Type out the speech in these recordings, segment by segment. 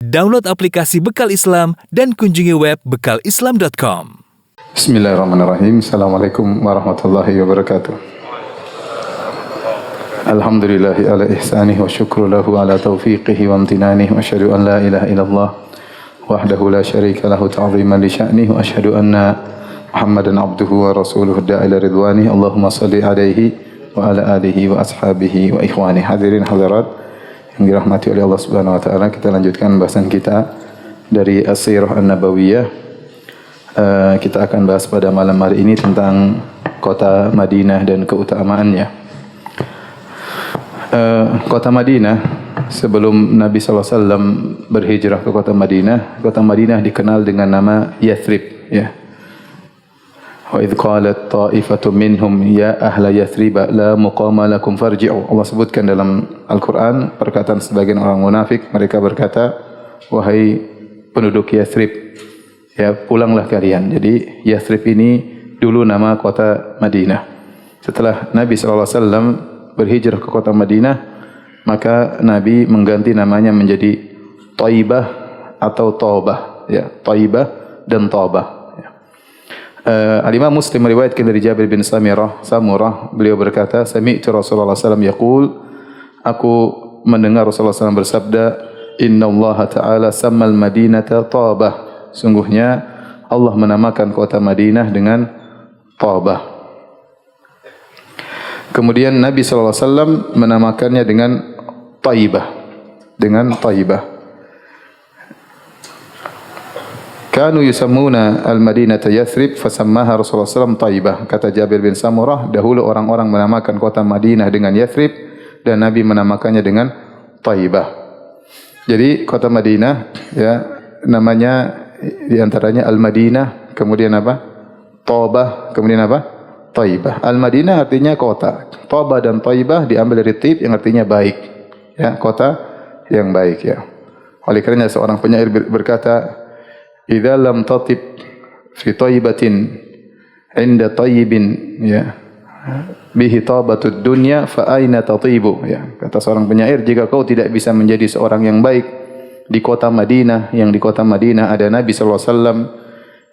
Download aplikasi Bekal Islam dan kunjungi web bekalislam.com. Bismillahirrahmanirrahim. Assalamualaikum warahmatullahi wabarakatuh. Alhamdulillahi ala ihsanih wa syukru lahu ala taufiqihi wa amtinanih wa asyhadu an la ilaha illallah wahdahu la syarika lahu ta'ziman li sya'nih wa asyhadu anna Muhammadan abduhu wa rasuluhu da'ila ridwanih. Allahumma salli alaihi wa ala alihi wa ashabihi wa ikhwani. Hadirin hadirat yang dirahmati oleh Allah Subhanahu wa taala, kita lanjutkan bahasan kita dari As-Sirah An-Nabawiyah. Kita akan bahas pada malam hari ini tentang kota Madinah dan keutamaannya. Kota Madinah, sebelum Nabi SAW berhijrah ke kota Madinah dikenal dengan nama Yathrib, ya. Wa idh qalat ta'ifatun minhum ya ahla Yathriba la muqama lakum farji'u. Allah sebutkan dalam Al-Quran perkataan sebagian orang munafik, mereka berkata, wahai penduduk Yathrib, ya pulanglah kalian. Jadi Yathrib ini dulu nama kota Madinah. Setelah Nabi SAW berhijrah ke kota Madinah, maka Nabi mengganti namanya menjadi Thaibah atau Taubah, ya, Thaibah dan Taubah. Al-Imam Muslim meriwayatkan dari Jabir bin Samurah, beliau berkata, sami'tu Rasulullah SAW yaqul, aku mendengar Rasulullah SAW bersabda, Inna Allah Ta'ala sammal Madinata Taubah. Sungguhnya Allah menamakan kota Madinah dengan Taubah. Kemudian Nabi SAW menamakannya dengan Thaibah. Kanu yusammuna al-Madinata Yathrib fasammaha Rasulullah SAW Thaibah. Kata Jabir bin Samurah, dahulu orang-orang menamakan kota Madinah dengan Yathrib dan Nabi menamakannya dengan Thaibah. Jadi kota Madinah, ya, namanya di antaranya Al-Madinah, kemudian apa? Taubah, kemudian apa? Thaibah. Al-Madinah artinya kota. Taubah dan Thaibah diambil dari tib yang artinya baik. Ya, kota yang baik, ya. Oleh kerana seorang penyair berkata, idza lam tatib fi thaibatin inda tayyibin, ya, bihi tabatud dunya fa aina tatibu, ya. Kata seorang penyair, jika kau tidak bisa menjadi seorang yang baik di kota Madinah, yang di kota Madinah ada Nabi sallallahu alaihi wasallam,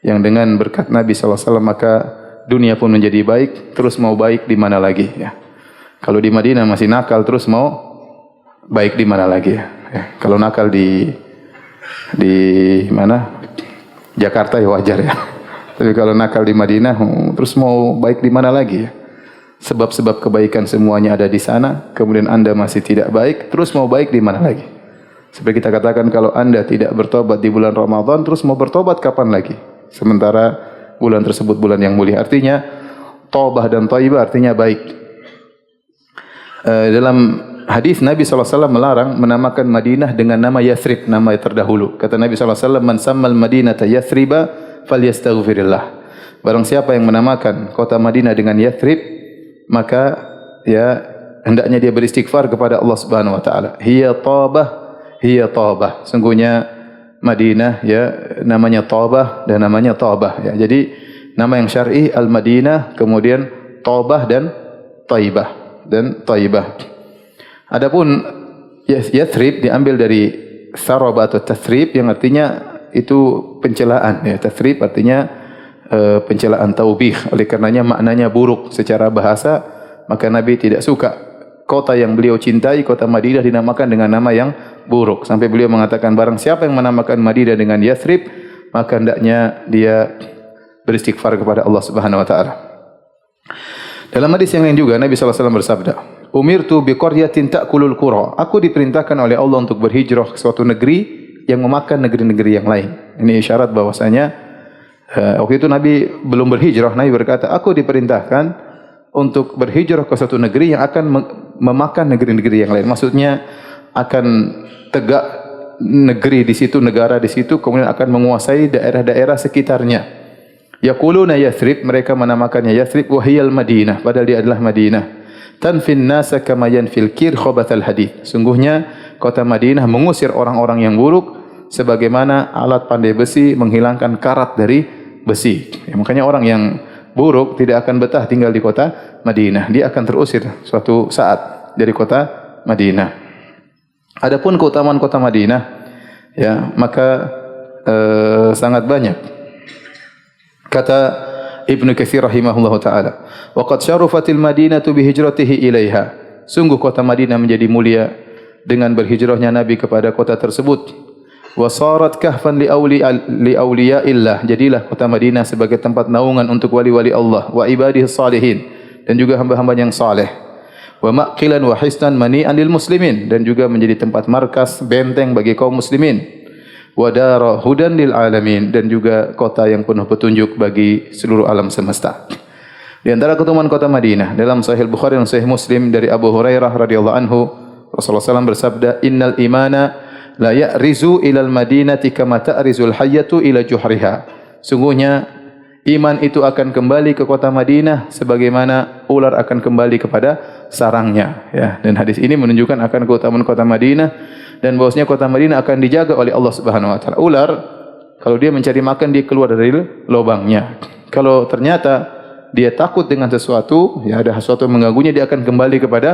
yang dengan berkat Nabi sallallahu alaihi wasallam maka dunia pun menjadi baik, terus mau baik di mana lagi, ya. Kalau di Madinah masih nakal, terus mau baik di mana lagi, ya. Kalau nakal di mana? Jakarta ya wajar, ya. Tapi kalau nakal di Madinah, terus mau baik di mana lagi, ya? Sebab-sebab kebaikan semuanya ada di sana, kemudian Anda masih tidak baik, terus mau baik di mana lagi? Seperti kita katakan, kalau Anda tidak bertobat di bulan Ramadan, terus mau bertobat kapan lagi? Sementara bulan tersebut bulan yang mulia. Artinya, taubah dan thaibah artinya baik. Dalam hadis Nabi SAW melarang menamakan Madinah dengan nama Yathrib, nama yang terdahulu. Kata Nabi SAW, man sammal Madinata Yathriba falyastaghfirillah. Barang siapa yang menamakan kota Madinah dengan Yathrib, maka, ya, hendaknya dia beristighfar kepada Allah Subhanahu wa taala. Hiya Taubah. Sungguhnya Madinah, ya, namanya Taubah dan namanya Taubah, ya. Jadi nama yang syar'i Al-Madinah, kemudian Taubah dan Thaibah. Adapun Yathrib diambil dari Tharab atau Tathrib yang artinya itu pencelaan, ya. Tathrib artinya pencelaan, taubih. Oleh karenanya maknanya buruk secara bahasa, maka Nabi tidak suka kota yang beliau cintai, kota Madinah, dinamakan dengan nama yang buruk. Sampai beliau mengatakan, barang siapa yang menamakan Madinah dengan Yathrib, maka hendaknya dia beristighfar kepada Allah Subhanahu wa taala. Dalam hadis yang lain juga Nabi SAW bersabda, umirtu biqaryatin ta'kulul qura. Aku diperintahkan oleh Allah untuk berhijrah ke suatu negeri yang memakan negeri-negeri yang lain. Ini isyarat bahwasanya waktu itu Nabi belum berhijrah. Nabi berkata, aku diperintahkan untuk berhijrah ke suatu negeri yang akan memakan negeri-negeri yang lain. Maksudnya akan tegak negeri di situ, negara di situ, kemudian akan menguasai daerah-daerah sekitarnya. Yaquluna Yathrib, mereka menamakannya Yathrib, wahiyal Madinah, padahal dia adalah Madinah. Tanfin nasa kama yanfil kir khabathal hadith. Sungguhnya kota Madinah mengusir orang-orang yang buruk sebagaimana alat pandai besi menghilangkan karat dari besi. Ya, makanya orang yang buruk tidak akan betah tinggal di kota Madinah. Dia akan terusir suatu saat dari kota Madinah. Adapun keutamaan kota Madinah, ya, maka sangat banyak. Kata Ibnu Katsir rahimahullahu taala, "Wa qad syarafatil Madinatu bi hijratihi ilaiha." Sungguh kota Madinah menjadi mulia dengan berhijrahnya Nabi kepada kota tersebut. Wa sarat kahfan li awliyaillah. Jadilah kota Madinah sebagai tempat naungan untuk wali-wali Allah wa ibadihi salihin, dan juga hamba-hamba yang saleh. Wa maqilan wa hisnan mani'an lil muslimin, dan juga menjadi tempat markas benteng bagi kaum muslimin. Wa dara hudan lil alamin, dan juga kota yang penuh petunjuk bagi seluruh alam semesta. Di antara keutamaan kota Madinah dalam Sahih Bukhari dan Sahih Muslim dari Abu Hurairah radhiyallahu anhu, Rasulullah SAW bersabda, "Innal imana la ya'rizu ilal madinati kama ta'rizul hayyatu ila juhriha." Sungguhnya iman itu akan kembali ke kota Madinah sebagaimana ular akan kembali kepada sarangnya, ya. Dan hadis ini menunjukkan akan keutamaan kota Madinah dan bahwasanya kota Madinah akan dijaga oleh Allah Subhanahu wa taala. Ular kalau dia mencari makan, dia keluar dari lubangnya. Kalau ternyata dia takut dengan sesuatu, ya, ada sesuatu yang mengganggunya, dia akan kembali kepada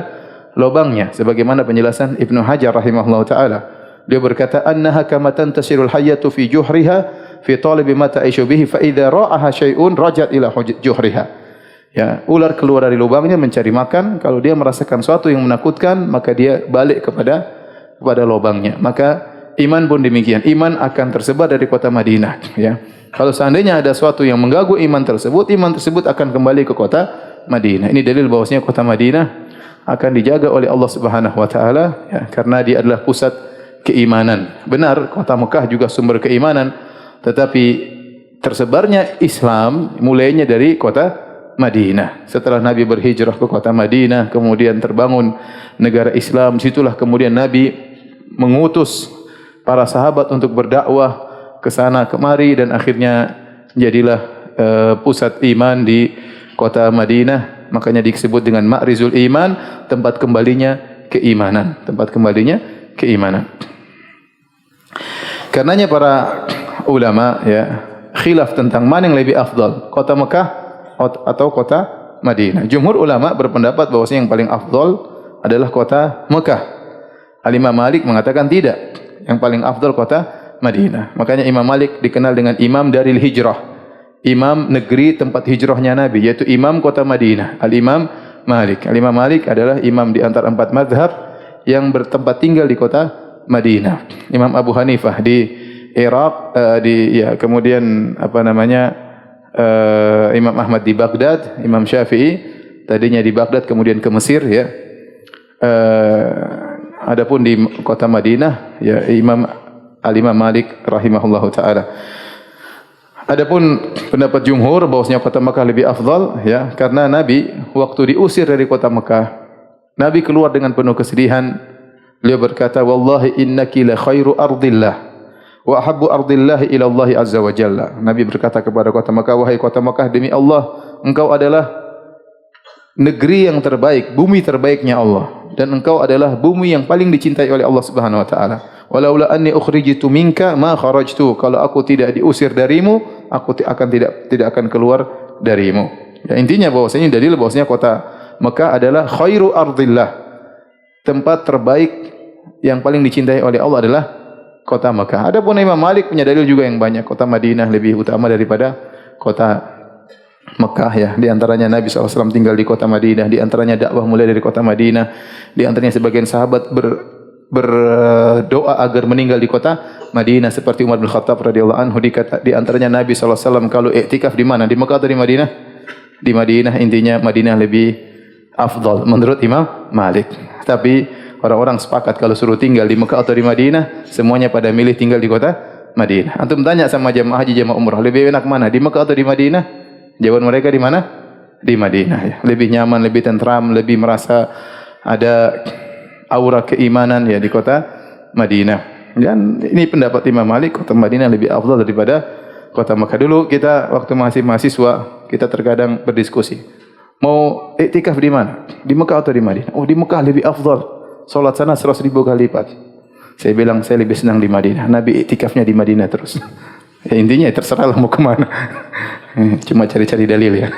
lubangnya. Sebagaimana penjelasan Ibnu Hajar rahimahullah taala, dia berkata, "Annaha kama tantashirul hayyatu fi juhriha fi talibi ma ta'ishu bihi fa idza ra'aha syai'un rajat ila juhriha." Ya, ular keluar dari lubangnya mencari makan, kalau dia merasakan sesuatu yang menakutkan, maka dia balik kepada lubangnya. Maka iman pun demikian, iman akan tersebar dari kota Madinah, ya. Kalau seandainya ada sesuatu yang mengganggu iman tersebut akan kembali ke kota Madinah. Ini dalil bahwasanya kota Madinah akan dijaga oleh Allah Subhanahu wa taala, ya, karena dia adalah pusat keimanan. Benar, kota Mekah juga sumber keimanan, tetapi tersebarnya Islam mulainya dari kota Madinah. Setelah Nabi berhijrah ke kota Madinah, kemudian terbangun negara Islam, situlah kemudian Nabi mengutus para sahabat untuk berdakwah ke sana kemari, dan akhirnya jadilah pusat iman di kota Madinah. Makanya disebut dengan Ma'rizul Iman, tempat kembalinya keimanan, Karenanya para ulama, ya, khilaf tentang mana yang lebih afdal, kota Mekah atau kota Madinah. Jumhur ulama berpendapat bahwasanya yang paling afdal adalah kota Mekah. Al-Imam Malik mengatakan tidak, yang paling afdal kota Madinah. Makanya Imam Malik dikenal dengan imam daril hijrah, imam negeri tempat hijrahnya Nabi, yaitu imam kota Madinah, Al-Imam Malik. Al-Imam Malik adalah imam di antara 4 mazhab yang bertempat tinggal di kota Madinah. Imam Abu Hanifah di Irak, kemudian Imam Ahmad di Baghdad, Imam Syafi'i tadinya di Baghdad kemudian ke Mesir, ya. Adapun di kota Madinah, ya, Al-Imam Malik rahimahullahu taala. Adapun pendapat jumhur bahwasanya kota Mekah lebih afdal, ya, karena Nabi waktu diusir dari kota Mekah, Nabi keluar dengan penuh kesedihan. Beliau berkata, "Wallahi innaki la khairu ardillah wa ahabbu ardillah ila Allah azza wa jalla." Nabi berkata kepada kota Mekah, "Wahai kota Mekah, demi Allah, engkau adalah negeri yang terbaik, bumi terbaiknya Allah, dan engkau adalah bumi yang paling dicintai oleh Allah Subhanahu wa taala. Walaula anni ukhrijitu minka ma kharajtu." Kalau aku tidak diusir darimu, aku tidak akan keluar darimu. Ya, intinya bahwasanya dalil bahwasanya kota Mekah adalah khairu ardillah. Tempat terbaik yang paling dicintai oleh Allah adalah kota Mekah. Adapun Imam Malik punya dalil juga yang banyak. Kota Madinah lebih utama daripada kota Mekah, ya. Di antaranya Nabi SAW tinggal di kota Madinah, di antaranya dakwah mulai dari kota Madinah, di antaranya sebagian sahabat berdoa agar meninggal di kota Madinah seperti Umar bin Khattab radhiyallahu anhu. Di antaranya Nabi SAW kalau iktikaf di mana? Di Mekah atau di Madinah? Di Madinah. Intinya Madinah lebih afdal menurut Imam Malik. Tapi orang-orang sepakat kalau suruh tinggal di Mekah atau di Madinah, semuanya pada milih tinggal di kota Madinah. Antum tanya sama jemaah haji, jemaah umrah, lebih enak mana? Di Mekah atau di Madinah? Jawaban mereka di mana? Di Madinah, ya. Lebih nyaman, lebih tentram, lebih merasa ada aura keimanan, ya, di kota Madinah. Dan ini pendapat Imam Malik, kota Madinah lebih afdal daripada kota Mekah. Dulu kita waktu masih mahasiswa, kita terkadang berdiskusi. Mau iktikaf di mana? Di Mekah atau di Madinah? Oh, di Mekah lebih afdal. Salat sana 100.000 kali lipat. Saya bilang saya lebih senang di Madinah. Nabi iktikafnya di Madinah terus. Ya, intinya terserahlah mau kemana. Cuma cari-cari dalil, ya.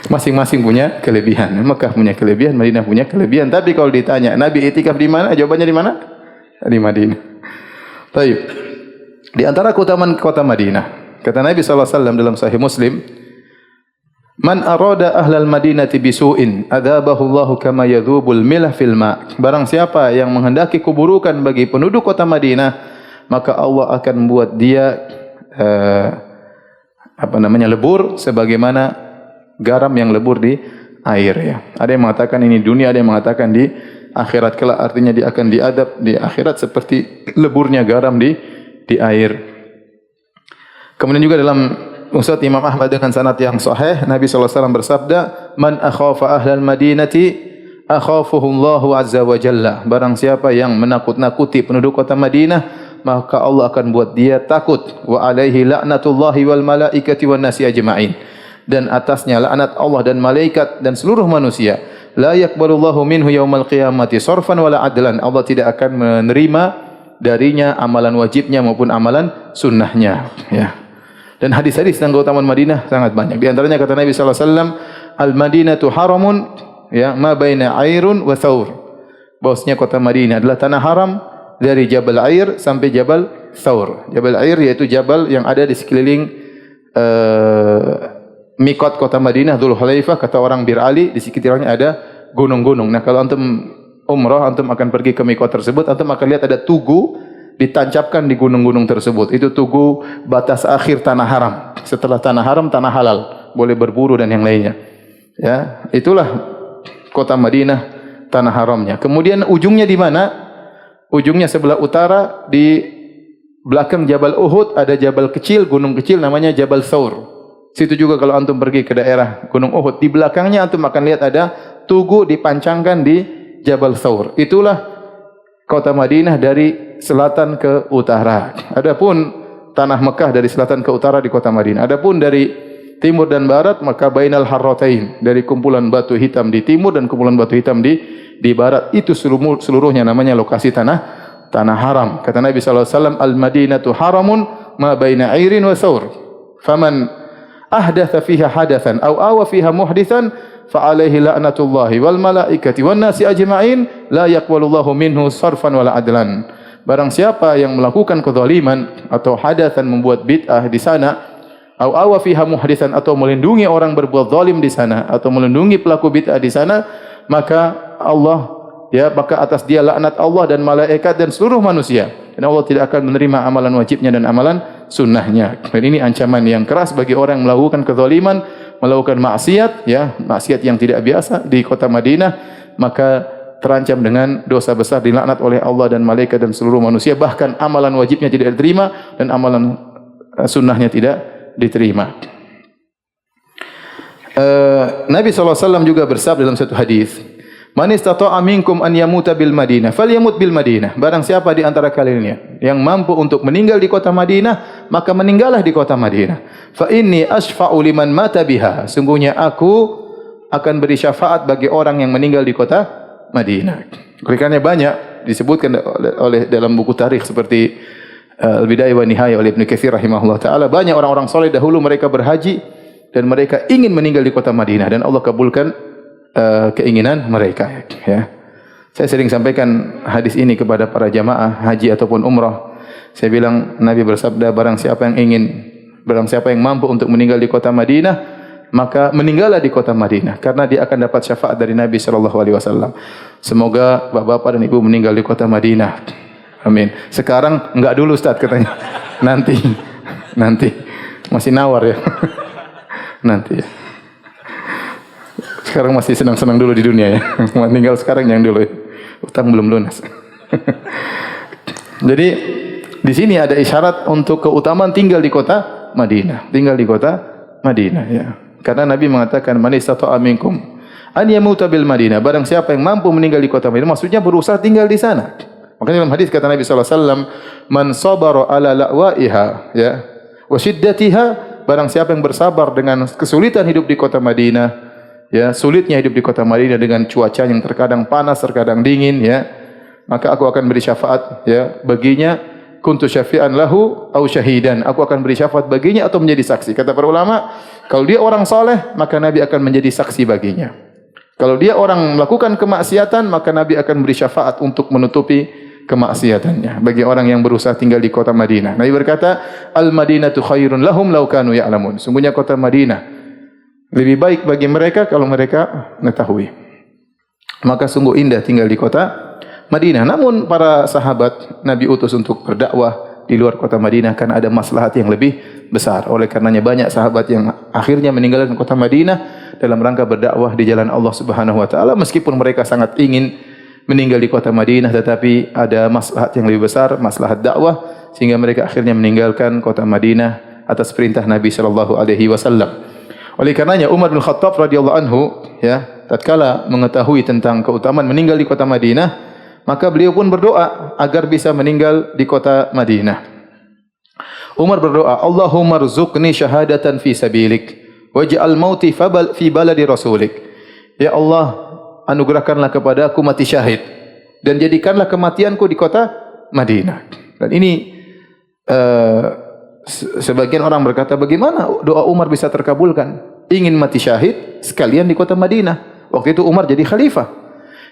Masing-masing punya kelebihan. Mekah punya kelebihan, Madinah punya kelebihan. Tapi kalau ditanya Nabi iktikaf di mana? Jawabannya di mana? Di Madinah. Baik. Di antara keutamaan kota Madinah, kata Nabi SAW dalam Sahih Muslim, "Man arada ahlal madinati bisu'in, adabahu Allahu kama yadhubul milah fil ma'." Barang siapa yang menghendaki keburukan bagi penduduk kota Madinah, maka Allah akan membuat dia lebur sebagaimana garam yang lebur di air, ya. Ada yang mengatakan ini dunia, ada yang mengatakan di akhirat kelak, artinya dia akan diadab di akhirat seperti leburnya garam di air. Kemudian juga dalam Musnad Imam Ahmad dengan sanad yang sahih, Nabi SAW bersabda, "Man akhafa ahlal madinati akhafuhu Allahu azza wa jalla." Barang siapa yang menakut-nakuti penduduk kota Madinah, maka Allah akan buat dia takut. Wa alaihi la'natullahi wal malaikati wan nasi ajma'in. Dan atasnya laknat Allah dan malaikat dan seluruh manusia. La yaqbalullahu minhu yaumal qiyamati sarfan wala adlan. Allah tidak akan menerima darinya amalan wajibnya maupun amalan sunnahnya, ya. Dan hadis-hadis tentang keutamaan Madinah sangat banyak. Di antaranya kata Nabi sallallahu alaihi wasallam, "Al-Madinatu haramun, ya, ma baina airun wa thawr." Bahwasanya kota Madinah adalah tanah haram dari Jabal Air sampai Jabal Thawr. Jabal Air yaitu jabal yang ada di sekeliling mikot kota Madinah, Dzul Hulaifah, kata orang Bir Ali, di sekitarnya ada gunung-gunung. Nah, kalau antum umrah, antum akan pergi ke mikot tersebut, antum akan lihat ada tugu ditancapkan di gunung-gunung tersebut. Itu tugu batas akhir tanah haram. Setelah tanah haram, tanah halal, boleh berburu dan yang lainnya. Ya, itulah kota Madinah, tanah haramnya. Kemudian ujungnya di mana? Ujungnya sebelah utara, di belakang Jabal Uhud ada jabal kecil, gunung kecil namanya Jabal Thawr. Situ juga kalau antum pergi ke daerah Gunung Uhud, di belakangnya antum akan lihat ada tugu dipancangkan di Jabal Thawr. Itulah kota Madinah dari selatan ke utara. Adapun tanah Mekah dari selatan ke utara di kota Madinah. Adapun dari timur dan barat, maka bainal harratain, dari kumpulan batu hitam di timur dan kumpulan batu hitam di barat, itu seluruhnya namanya lokasi tanah haram. Kata Nabi sallallahu alaihi wasallam, "Al-Madinatu haramun ma baina airin wa thawr. Faman ahdatha fiha hadatsan aw awa fiha muhditsan fa alaihi la'natullahi wal malaikati wan nasi ajma'in la yaqbalullahu minhu sarfan wala adlan." Barang siapa yang melakukan kezaliman atau hadatsan, membuat bid'ah di sana, au awa fiha muhditsan, atau melindungi orang berbuat zalim di sana, atau melindungi pelaku bid'ah di sana, maka Allah, ya, maka atas dia laknat Allah dan malaikat dan seluruh manusia. Dan Allah tidak akan menerima amalan wajibnya dan amalan sunnahnya. Dan ini ancaman yang keras bagi orang yang melakukan kezaliman, melakukan maksiat, ya, maksiat yang tidak biasa di kota Madinah, maka terancam dengan dosa besar, dilaknat oleh Allah dan malaikat dan seluruh manusia. Bahkan amalan wajibnya tidak diterima dan amalan sunnahnya tidak diterima. Nabi SAW juga bersabda dalam satu hadis, "Man istata'a minkum an yamuta bil Madinah, falyamut bil Madinah." Barang siapa di antara kalian yang mampu untuk meninggal di kota Madinah, maka meninggallah di kota Madinah. Fa inni asfa'u liman mata biha. Sungguhnya aku akan beri syafaat bagi orang yang meninggal di kota Madinah. Kerikannya banyak disebutkan oleh dalam buku tarikh seperti Al-Bidayah wa Nihayah oleh Ibnu Katsir rahimahullah taala. Banyak orang-orang saleh dahulu mereka berhaji dan mereka ingin meninggal di kota Madinah dan Allah kabulkan keinginan mereka, ya. Saya sering sampaikan hadis ini kepada para jamaah haji ataupun umrah. Saya bilang Nabi bersabda, barang siapa yang mampu untuk meninggal di kota Madinah, maka meninggallah di kota Madinah, karena dia akan dapat syafaat dari Nabi sallallahu alaihi wasallam. Semoga bapak-bapak dan ibu meninggal di kota Madinah. Amin. Sekarang enggak dulu Ustaz katanya. Nanti masih nawar ya. Nanti ya. Sekarang masih senang-senang dulu di dunia ya. Meninggal sekarang yang dulu ya. Utang belum lunas. Jadi di sini ada isyarat untuk keutamaan tinggal di kota Madinah. Tinggal di kota Madinah, ya. Karena Nabi mengatakan, "Man istata'a minkum an yamuta bil Madinah." Barang siapa yang mampu meninggal di kota Madinah, maksudnya berusaha tinggal di sana. Makanya dalam hadis kata Nabi sallallahu alaihi wasallam, "Man sabara ala la'waiha, ya, wa shiddatiha." Barang siapa yang bersabar dengan kesulitan hidup di kota Madinah, ya, sulitnya hidup di kota Madinah dengan cuaca yang terkadang panas, terkadang dingin, ya, maka aku akan beri syafaat, ya, baginya. Kuntu syafi'an lahu au syahidan. Aku akan beri syafaat baginya atau menjadi saksi. Kata para ulama, kalau dia orang saleh, maka Nabi akan menjadi saksi baginya. Kalau dia orang melakukan kemaksiatan, maka Nabi akan beri syafaat untuk menutupi kemaksiatannya. Bagi orang yang berusaha tinggal di kota Madinah. Nabi berkata, Al-Madinatu khairun lahum law kanu ya'lamun. Sungguhnya kota Madinah lebih baik bagi mereka kalau mereka mengetahui. Maka sungguh indah tinggal di kota Madinah. Namun para sahabat Nabi utus untuk berdakwah di luar kota Madinah karena ada maslahat yang lebih besar. Oleh karenanya banyak sahabat yang akhirnya meninggalkan kota Madinah dalam rangka berdakwah di jalan Allah Subhanahu wa taala, meskipun mereka sangat ingin meninggal di kota Madinah, tetapi ada maslahat yang lebih besar, maslahat dakwah, sehingga mereka akhirnya meninggalkan kota Madinah atas perintah Nabi sallallahu alaihi wasallam. Oleh karenanya Umar bin Khattab radhiyallahu anhu, ya, tatkala mengetahui tentang keutamaan meninggal di kota Madinah, maka beliau pun berdoa agar bisa meninggal di kota Madinah. Umar berdoa, Allahumma rzuqni syahadatan fi sabilik waj'al mauti fi baladi rasulik. Ya Allah, anugerahkanlah kepada aku mati syahid dan jadikanlah kematianku di kota Madinah. Dan ini sebagian orang berkata, bagaimana doa Umar bisa terkabulkan? Ingin mati syahid sekalian di kota Madinah. Waktu itu Umar jadi khalifah.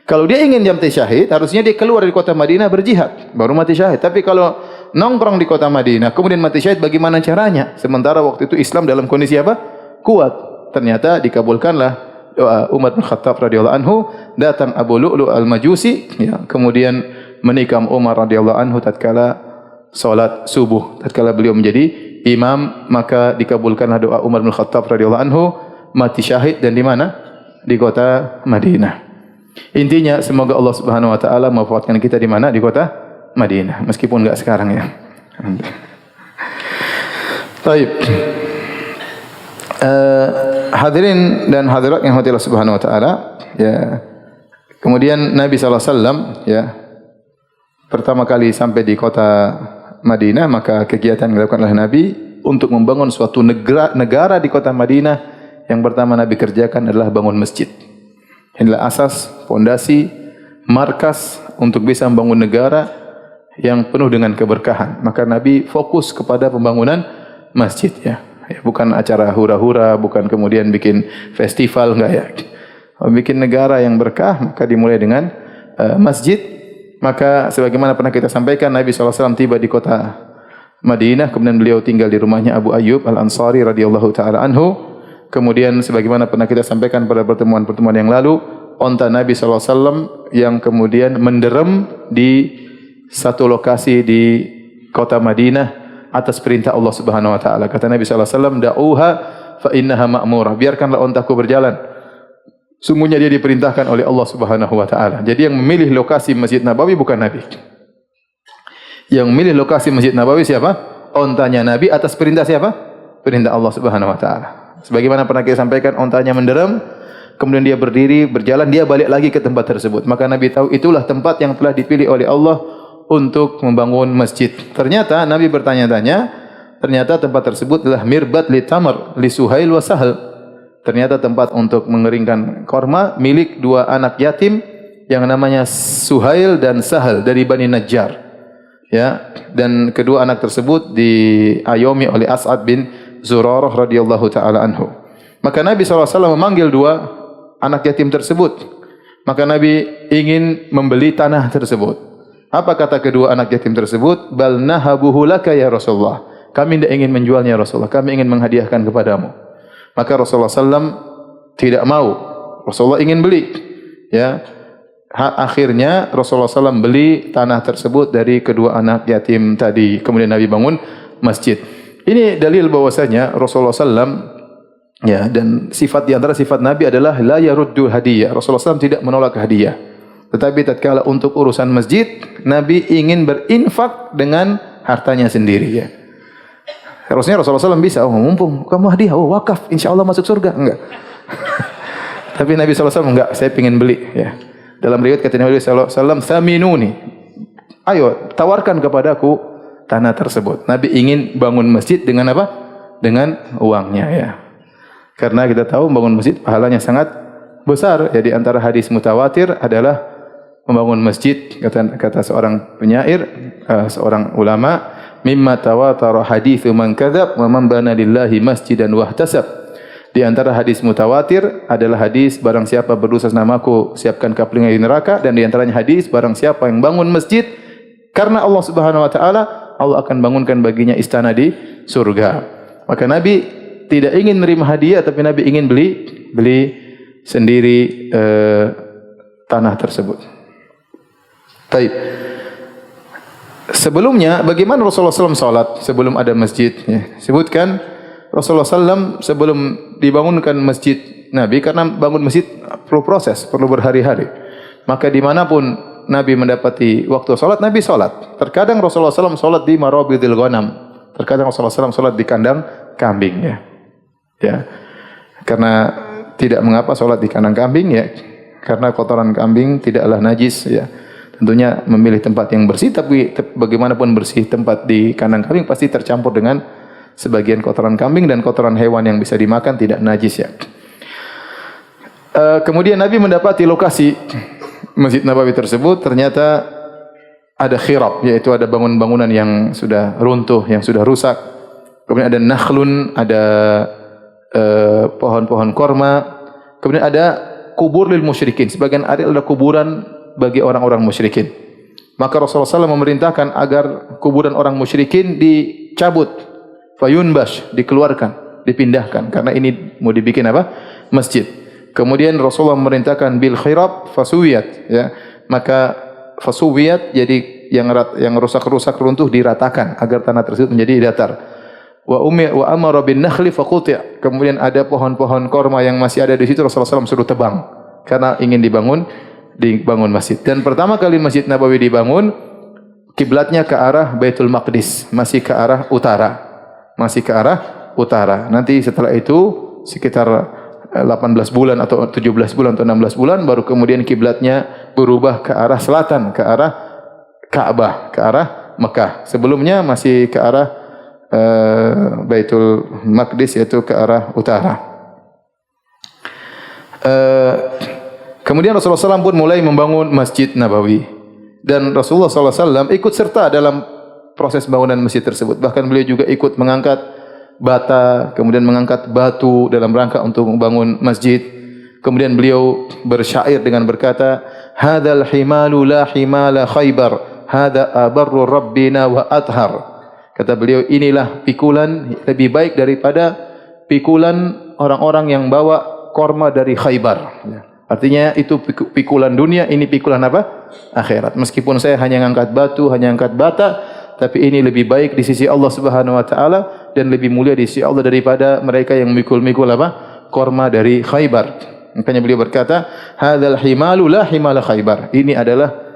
Kalau dia ingin mati syahid, harusnya dia keluar dari kota Madinah berjihad, baru mati syahid. Tapi kalau nongkrong di kota Madinah, kemudian mati syahid, bagaimana caranya? Sementara waktu itu Islam dalam kondisi apa? Kuat. Ternyata dikabulkanlah doa Umar bin Khattab radhiyallahu anhu. Datang Abu Lu'lu' al-Majusi, ya, kemudian menikam Umar radhiyallahu anhu tatkala salat subuh. Tatkala beliau menjadi imam, maka dikabulkanlah doa Umar bin Khattab radhiyallahu anhu, mati syahid dan di mana? Di kota Madinah. Intinya semoga Allah Subhanahu wa taala mewafatkan kita di mana? Di kota Madinah, meskipun enggak sekarang ya. Baik. Hadirin dan hadirat yang dirahmati Allah Subhanahu wa taala, ya. Kemudian Nabi sallallahu alaihi wasallam, ya, pertama kali sampai di kota Madinah, maka kegiatan yang dilakukan oleh Nabi untuk membangun suatu negara di kota Madinah, yang pertama Nabi kerjakan adalah bangun masjid. Inilah asas, fondasi, markas untuk bisa membangun negara yang penuh dengan keberkahan. Maka Nabi fokus kepada pembangunan masjid, ya. Bukan acara hura-hura, bukan kemudian bikin festival, enggak, ya. Bikin negara yang berkah, maka dimulai dengan masjid. Maka sebagaimana pernah kita sampaikan, Nabi SAW tiba di kota Madinah, kemudian beliau tinggal di rumahnya Abu Ayyub Al-Ansari radhiyallahu taala anhu. Kemudian sebagaimana pernah kita sampaikan pada pertemuan-pertemuan yang lalu, onta Nabi SAW yang kemudian menderem di satu lokasi di kota Madinah atas perintah Allah Subhanahu wa taala. Kata Nabi SAW, "Da'uha fa innaha ma'murah." Biarkanlah ontaku berjalan. Sungguhnya dia diperintahkan oleh Allah Subhanahu wa taala. Jadi yang memilih lokasi Masjid Nabawi bukan Nabi. Yang memilih lokasi Masjid Nabawi siapa? Ontanya Nabi atas perintah siapa? Perintah Allah Subhanahu wa taala. Sebagaimana pernah kita sampaikan, ontanya menderam, kemudian dia berdiri, berjalan, dia balik lagi ke tempat tersebut. Maka Nabi tahu itulah tempat yang telah dipilih oleh Allah untuk membangun masjid. Ternyata Nabi bertanya-tanya, ternyata tempat tersebut adalah mirbat li tamar li Suhail wa Sahal. Ternyata tempat untuk mengeringkan korma milik dua anak yatim yang namanya Suhail dan Sahal dari Bani Najjar. Ya, dan kedua anak tersebut diayomi oleh As'ad bin Zurarah radhiyallahu taala anhu. Maka Nabi SAW memanggil dua anak yatim tersebut. Maka Nabi ingin membeli tanah tersebut. Apa kata kedua anak yatim tersebut? Bal nahabuhu laka ya Rasulullah. Kami tidak ingin menjualnya Rasulullah. Kami ingin menghadiahkan kepadamu. Maka Rasulullah SAW tidak mau. Rasulullah ingin beli. Ya. Akhirnya Rasulullah SAW beli tanah tersebut dari kedua anak yatim tadi. Kemudian Nabi bangun masjid. Ini dalil bahwasanya Rasulullah SAW, ya, dan sifat di antara sifat Nabi adalah la yaruddu hadiyah. Rasulullah SAW tidak menolak hadiah. Tetapi tatkala untuk urusan masjid, Nabi ingin berinfak dengan hartanya sendiri, ya. Harusnya Rasulullah SAW bisa, oh mumpung kamu hadiah, oh wakaf, insya Allah masuk surga. Enggak. Tapi Nabi SAW enggak, saya ingin beli, ya. Dalam riwayat kata Nabi SAW, "Thaminuni." Ayo, tawarkan kepadaku tanah tersebut. Nabi ingin bangun masjid dengan apa? Dengan uangnya, ya. Karena kita tahu bangun masjid pahalanya sangat besar. Jadi antara hadis mutawatir adalah membangun masjid, kata seorang penyair, seorang ulama, mimma tawatara haditsu man kadzab wa man bana lillahi masjidan wahtasab. Di antara hadis mutawatir adalah hadis barang siapa berdosa namaku siapkan kaplingnya di neraka, dan di antaranya hadis barang siapa yang bangun masjid Karena Allah Subhanahu wa taala, Allah akan bangunkan baginya istana di surga. Maka Nabi tidak ingin menerima hadiah, tapi Nabi ingin beli sendiri tanah tersebut. Baik. Sebelumnya, bagaimana Rasulullah SAW salat sebelum ada masjid? Ya. Sebutkan Rasulullah SAW sebelum dibangunkan masjid Nabi, karena bangun masjid perlu proses, perlu berhari-hari. Maka dimanapun Nabi mendapati waktu salat, Nabi salat. Terkadang Rasulullah SAW salat di marabidil ghanam. Terkadang Rasulullah SAW salat di kandang kambing. Ya. Karena tidak mengapa salat di kandang kambing, ya. Karena kotoran kambing tidaklah najis, ya. Tentunya memilih tempat yang bersih, tapi bagaimanapun bersih tempat di kandang kambing pasti tercampur dengan sebagian kotoran kambing, dan kotoran hewan yang bisa dimakan tidak najis, ya. Kemudian Nabi mendapati lokasi Masjid Nabawi tersebut, ternyata ada khirab, yaitu ada bangunan-bangunan yang sudah runtuh, yang sudah rusak. Kemudian ada nakhlun, ada pohon-pohon korma. Kemudian ada kubur lil musyrikin. Sebagian area ada kuburan bagi orang-orang musyrikin. Maka Rasulullah SAW memerintahkan agar kuburan orang musyrikin dicabut, fayunbash, dikeluarkan, dipindahkan, karena ini mau dibikin apa? Masjid. Kemudian Rasulullah memerintahkan bil khirab fasuwiyat, ya. Maka fasuwiyat, jadi yang rusak-rusak runtuh diratakan agar tanah tersebut menjadi datar. Wa amara bin nakhli faquti'. Kemudian ada pohon-pohon korma yang masih ada di situ, Rasulullah SAW suruh tebang karena ingin dibangun masjid. Dan pertama kali Masjid Nabawi dibangun, kiblatnya ke arah Baitul Maqdis, masih ke arah utara. Masih ke arah utara. Nanti setelah itu sekitar 18 bulan atau 17 bulan atau 16 bulan baru kemudian kiblatnya berubah ke arah selatan, ke arah Ka'bah, ke arah Mekah. Sebelumnya masih ke arah Baitul Maqdis, yaitu ke arah utara. Kemudian Rasulullah SAW pun mulai membangun Masjid Nabawi. Dan Rasulullah SAW ikut serta dalam proses bangunan masjid tersebut. Bahkan beliau juga ikut mengangkat bata, kemudian mengangkat batu dalam rangka untuk membangun masjid. Kemudian beliau bersyair dengan berkata, "Hadzal himalu la himala Khaybar, hadza abarru rabbina wa athhar." Kata beliau, inilah pikulan lebih baik daripada pikulan orang-orang yang bawa korma dari Khaybar. Artinya itu pikulan dunia, ini pikulan apa? Akhirat. Meskipun saya hanya ngangkat batu, hanya ngangkat bata, tapi ini lebih baik di sisi Allah Subhanahu wa taala dan lebih mulia di sisi Allah daripada mereka yang mikul-mikul apa? Korma dari Khaybar. Makanya beliau berkata, "Hadzal himalu la himala Khaybar." Ini adalah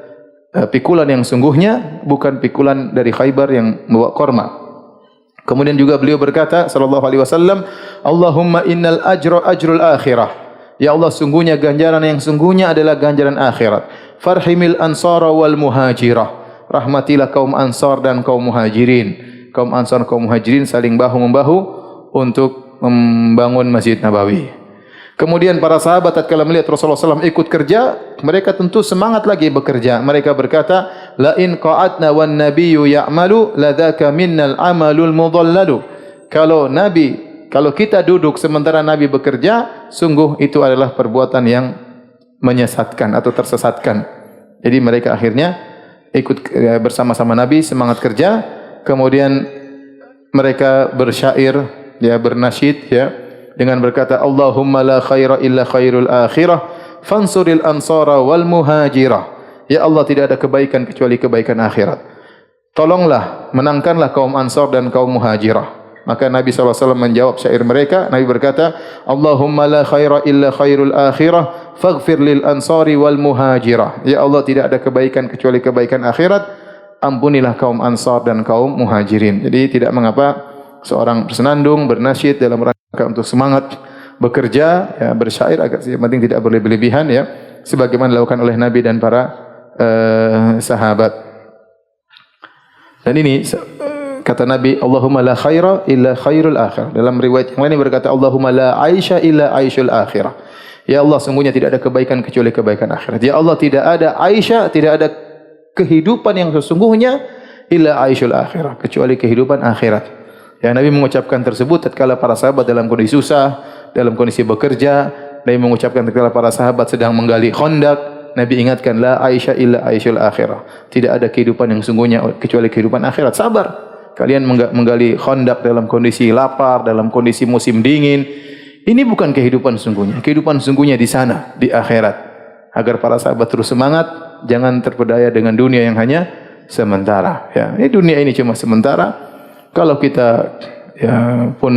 pikulan yang sungguhnya, bukan pikulan dari Khaybar yang membawa korma. Kemudian juga beliau berkata sallallahu alaihi wasallam, "Allahumma innal ajra ajrul akhirah." Ya Allah, sungguhnya ganjaran yang sungguhnya adalah ganjaran akhirat. Farhimil ansara wal muhajirah. Rahmatilah kaum Ansar dan kaum Muhajirin. Kaum Ansar dan kaum Muhajirin saling bahu-membahu untuk membangun Masjid Nabawi. Kemudian para sahabat tatkala melihat Rasulullah SAW ikut kerja, mereka tentu semangat lagi bekerja. Mereka berkata, "La in qa'adna wan nabiyyu ya'malu ladzaka minnal amalul mudhallalu." Kalau kita duduk sementara Nabi bekerja, sungguh itu adalah perbuatan yang menyesatkan atau tersesatkan. Jadi mereka akhirnya ikut bersama-sama Nabi, semangat kerja. Kemudian mereka bersyair, ya, bernasyid, ya, dengan berkata, "Allahumma la khaira illa khairul akhirah, fansuril ansara wal muhajirah." Ya Allah, tidak ada kebaikan kecuali kebaikan akhirat. Tolonglah, menangkanlah kaum Ansar dan kaum Muhajirah. Maka Nabi SAW menjawab syair mereka. Nabi berkata, "Allahumma la khaira illa khairul akhirah, faghfir lil ansari wal muhajirah." Ya Allah, tidak ada kebaikan kecuali kebaikan akhirat. Ampunilah kaum Ansar dan kaum Muhajirin. Jadi tidak mengapa seorang bersenandung, bernasyid dalam rangka untuk semangat bekerja, ya, bersyair, agar yang penting tidak berlebihan, ya, sebagaimana dilakukan oleh Nabi dan para sahabat. Dan ini kata Nabi, "Allahumma la khaira illa khairul akhirah." Dalam riwayat yang lain berkata, "Allahumma la aisha illa aishul akhirah." Ya Allah, sungguhnya tidak ada kebaikan kecuali kebaikan akhirat. Ya Allah, tidak ada aisha, tidak ada kehidupan yang sesungguhnya illa aishul akhirah, kecuali kehidupan akhirat. Ya, Nabi mengucapkan tersebut tatkala para sahabat dalam kondisi susah, dalam kondisi bekerja. Nabi mengucapkan tatkala para sahabat sedang menggali khandak, Nabi ingatkan, la aisha illa aishul akhirah. Tidak ada kehidupan yang sungguhnya kecuali kehidupan akhirat. Sabar. Kalian menggali khandak dalam kondisi lapar, dalam kondisi musim dingin. Ini bukan kehidupan sungguhnya. Kehidupan sungguhnya di sana, di akhirat. Agar para sahabat terus semangat, jangan terpedaya dengan dunia yang hanya sementara. Ya, ini dunia ini cuma sementara. Kalau kita pun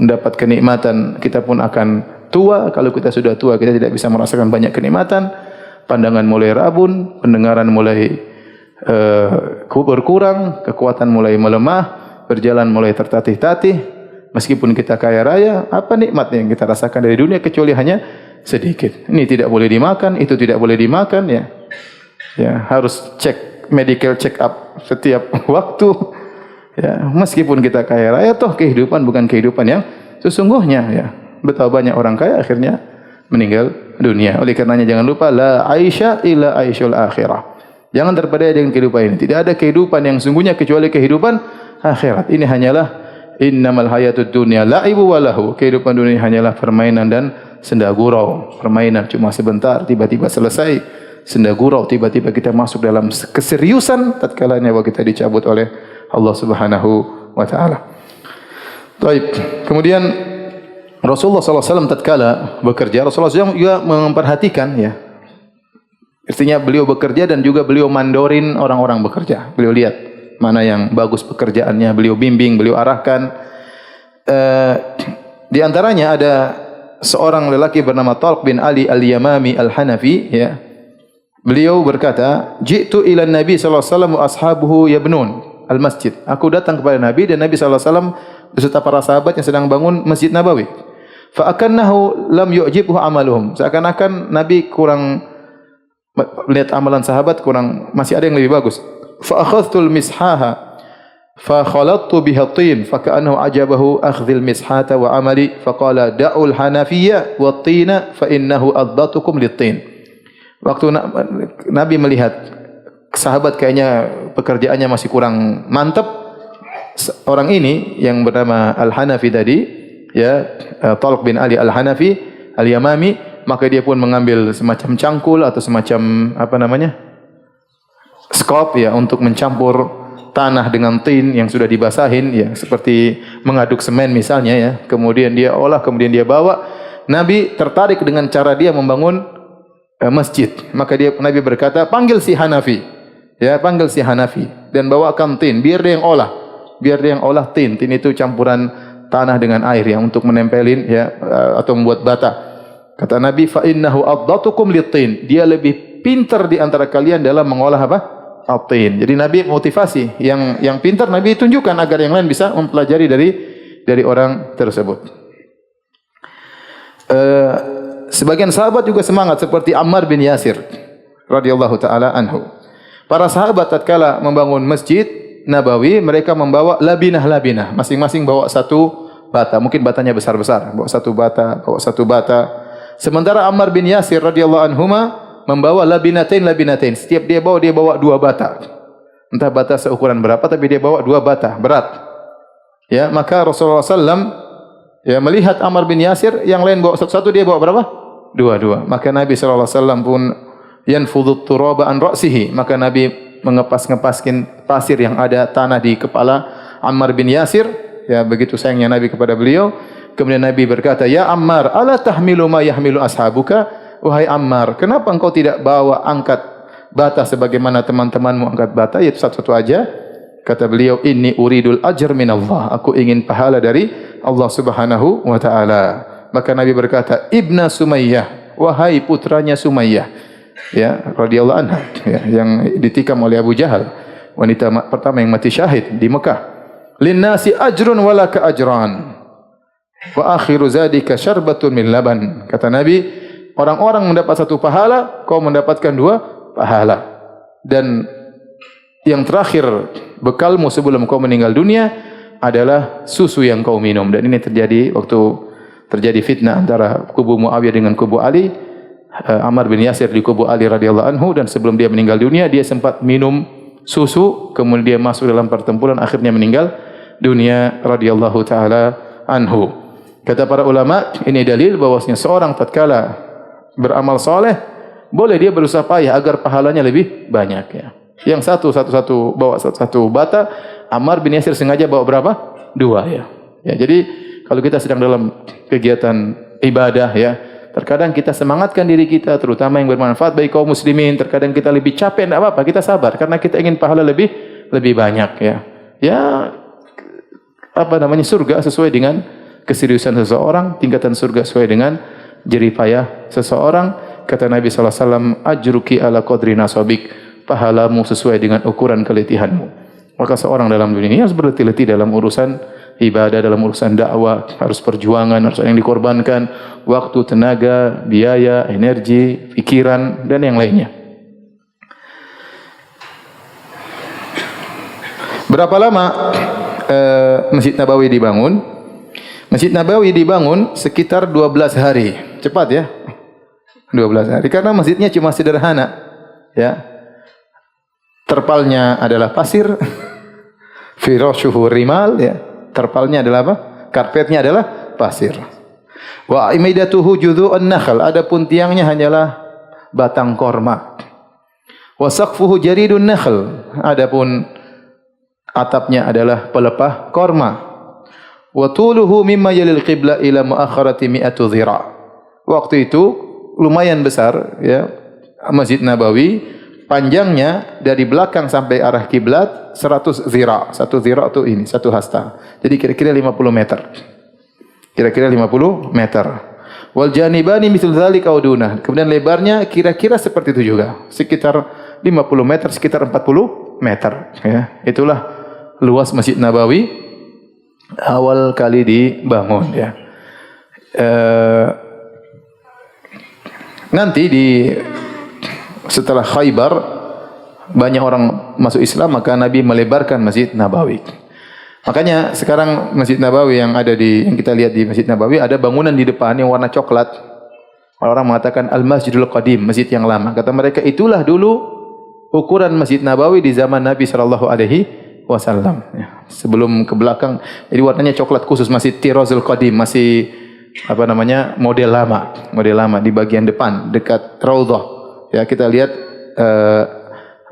mendapat kenikmatan, kita pun akan tua. Kalau kita sudah tua, kita tidak bisa merasakan banyak kenikmatan. Pandangan mulai rabun, pendengaran mulai berkurang, kekuatan mulai melemah, berjalan mulai tertatih-tatih. Meskipun kita kaya raya, apa nikmat yang kita rasakan dari dunia kecuali hanya sedikit. Ini tidak boleh dimakan, itu tidak boleh dimakan, ya. Ya, harus cek medical check up setiap waktu. Ya, meskipun kita kaya raya, toh kehidupan bukan kehidupan yang sesungguhnya, ya. Betapa banyak orang kaya akhirnya meninggal dunia. Oleh karenanya jangan lupa, la aisha illa aishul akhirah. Jangan terpedaya dengan kehidupan ini. Tidak ada kehidupan yang sungguhnya kecuali kehidupan akhirat. Ini hanyalah innamal hayatud dunya la'ibu wa lahu. Kehidupan dunia hanyalah permainan dan senda gurau. Permainan cuma sebentar, tiba-tiba selesai. Senda gurau, tiba-tiba kita masuk dalam keseriusan tatkala nyawa kita dicabut oleh Allah Subhanahu wa taala. Baik. Kemudian Rasulullah SAW tatkala bekerja, Rasulullah SAW juga memperhatikan, ya. Artinya beliau bekerja dan juga beliau mandorin orang-orang bekerja. Beliau lihat mana yang bagus pekerjaannya, beliau bimbing, beliau arahkan. Di antaranya ada seorang lelaki bernama Talq bin Ali al-Yamami al-Hanafi, ya. Beliau berkata, "Ji'tu ila Nabi sallallahu alaihi wasallam wa ashabuhu yabnun al-masjid." Aku datang kepada Nabi dan Nabi sallallahu alaihi wasallam beserta para sahabat yang sedang bangun Masjid Nabawi. Fa akannahu lam yu'jibhu amaluhum. Seakan-akan Nabi kurang melihat amalan sahabat, kurang, masih ada yang lebih bagus. Fa akhadhtul mishaha fa khalattu biha tin fa ka'annahu ajabahu akhdhil mishata wa amali fa qala da'ul hanafiyya wat tina fa innahu addatukum lit-tin. Waktu Nabi melihat sahabat kayaknya pekerjaannya masih kurang mantap, orang ini yang bernama Al-Hanafi tadi, ya, Talq bin Ali Al-Hanafi Al-Yamami, maka dia pun mengambil semacam cangkul atau semacam apa namanya? Skop, ya, untuk mencampur tanah dengan tin yang sudah dibasahin, ya, seperti mengaduk semen misalnya, ya. Kemudian dia olah, kemudian dia bawa. Nabi tertarik dengan cara dia membangun masjid. Maka Nabi berkata, "Panggil si Hanafi." Ya, panggil si Hanafi dan bawakan tin, biar dia yang olah. Biar dia yang olah tin. Tin itu campuran tanah dengan air, ya, untuk menempelin, ya, atau membuat bata. Kata Nabi, "Fa innahu addatukum lit-tin." Dia lebih pintar di antara kalian dalam mengolah apa? At-tin. Jadi Nabi motivasi yang pintar Nabi tunjukkan agar yang lain bisa mempelajari dari orang tersebut. Sebagian sahabat juga semangat seperti Ammar bin Yasir radhiyallahu taala anhu. Para sahabat tatkala membangun Masjid Nabawi, mereka membawa labinah-labinah, masing-masing bawa satu bata. Mungkin batanya besar-besar, bawa satu bata. Sementara Ammar bin Yasir radhiyallahu anhuma membawa labinatain. Setiap dia bawa dua bata. Entah bata seukuran berapa, tapi dia bawa dua bata, berat. Ya, maka Rasulullah sallam, ya, melihat Ammar bin Yasir, yang lain bawa satu-satu, dia bawa berapa? Dua-dua. Maka Nabi sallallahu alaihi wasallam pun yanfudut turaba an ra'sihi, maka Nabi mengepas-ngepaskin pasir yang ada tanah di kepala Ammar bin Yasir, ya, begitu sayangnya Nabi kepada beliau. Kemudian Nabi berkata, "Ya Ammar, ala tahmilu ma yahmilu ashabuka?" Wahai Ammar, kenapa engkau tidak bawa angkat bata sebagaimana teman-temanmu angkat bata, yaitu satu-satu aja? Kata beliau, "Inni uridul ajr min Allah." Aku ingin pahala dari Allah Subhanahu wa taala. Maka Nabi berkata, "Ibna Sumayyah, wahai putranya Sumayyah." Ya, radhiyallahu anha, ya, yang ditikam oleh Abu Jahal, wanita pertama yang mati syahid di Mekah. "Linnasi ajrun walaka ajran. Wa akhiru zadika syarbatun min laban." Kata Nabi, orang-orang mendapat satu pahala, kau mendapatkan dua pahala. Dan yang terakhir bekalmu sebelum kau meninggal dunia adalah susu yang kau minum. Dan ini terjadi waktu terjadi fitnah antara kubu Muawiyah dengan kubu Ali. Ammar bin Yasir di kubu Ali radhiyallahu anhu, dan sebelum dia meninggal dunia dia sempat minum susu, kemudian dia masuk dalam pertempuran, akhirnya meninggal dunia radhiyallahu taala anhu. Kata para ulama, ini dalil bahwasanya seorang tatkala beramal soleh, boleh dia berusaha payah agar pahalanya lebih banyak ya. Yang satu bawa satu bata, Ammar bin Yasir sengaja bawa berapa? 2 ya. Ya, jadi kalau kita sedang dalam kegiatan ibadah ya, terkadang kita semangatkan diri kita, terutama yang bermanfaat bagi kaum muslimin. Terkadang kita lebih capek, tidak apa-apa, kita sabar karena kita ingin pahala lebih banyak ya. Ya, surga sesuai dengan keseriusan seseorang, tingkatan surga sesuai dengan jerih payah seseorang. Kata Nabi sallallahu alaihi wasallam, ajruki ala qadri nasabik, pahalamu sesuai dengan ukuran keletihanmu. Maka seorang dalam dunia ini harus berletih-letih dalam urusan ibadah, dalam urusan dakwah, harus perjuangan, harus yang dikorbankan, waktu, tenaga, biaya, energi, pikiran dan yang lainnya. Berapa lama Masjid Nabawi dibangun? Masjid Nabawi dibangun sekitar 12 hari. Cepat ya. 12 hari. Karena masjidnya cuma sederhana. Ya. Terpalnya adalah pasir. Firashuhu rimal ya. Terpalnya adalah apa? Karpetnya adalah pasir. Wa imidatuhu judhu'un nakhl. Adapun tiangnya hanyalah batang korma. Wa saqfuhu jaridun nakhl. Adapun atapnya adalah pelepah korma. Wa tuluhu mimma yalil qibla ila muakharati mi'atu dhira'. Waktu itu lumayan besar ya Masjid Nabawi, panjangnya dari belakang sampai arah kiblat 100 dhira'. 1 dhira' itu ini, 1 hasta. Jadi kira-kira 50 meter. Kira-kira 50 meter. Wal janibani mithlu dzalika uduna. Kemudian lebarnya kira-kira seperti itu juga, sekitar 50 meter, sekitar 40 meter ya. Itulah luas Masjid Nabawi awal kali dibangun ya. Nanti setelah Khaybar banyak orang masuk Islam, maka Nabi melebarkan Masjid Nabawi. Makanya sekarang Masjid Nabawi yang kita lihat di Masjid Nabawi ada bangunan di depan yang warna coklat. Orang mengatakan Al-Masjidul Qadim, masjid yang lama. Kata mereka itulah dulu ukuran Masjid Nabawi di zaman Nabi sallallahu alaihi wasallam ya. Sebelum ke belakang jadi warnanya coklat khusus, masih Tirazul Qadim, masih model lama di bagian depan dekat Raudhah ya. Kita lihat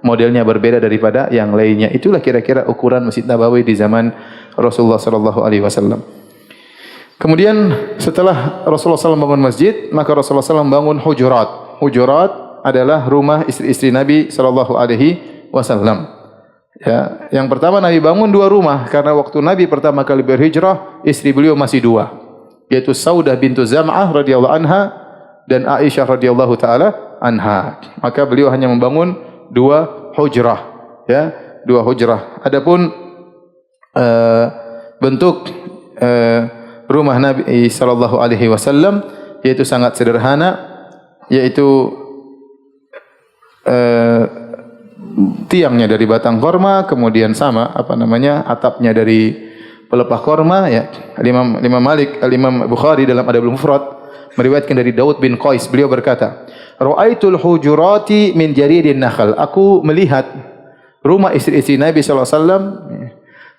modelnya berbeda daripada yang lainnya. Itulah kira-kira ukuran Masjid Nabawi di zaman Rasulullah sallallahu alaihi wasallam. Kemudian setelah Rasulullah SAW bangun masjid, maka Rasulullah SAW bangun hujurat. Hujurat adalah rumah istri-istri Nabi sallallahu alaihi wasallam. Ya, yang pertama Nabi bangun 2 rumah karena waktu Nabi pertama kali berhijrah istri beliau masih 2, yaitu Saudah bintu Zam'ah radhiyallahu anha dan Aisyah radhiyallahu taala anha. Maka beliau hanya membangun 2 hujrah, ya, 2 hujrah. Adapun bentuk rumah Nabi sallallahu alaihi wasallam yaitu sangat sederhana, yaitu tiangnya dari batang korma, kemudian atapnya dari pelepah korma ya. Imam Bukhari dalam Adabul Mufrad meriwayatkan dari Daud bin Qais, beliau berkata, "Ra'aitul hujurati min jaridin nakhl." Aku melihat rumah istri-istri Nabi sallallahu alaihi wasallam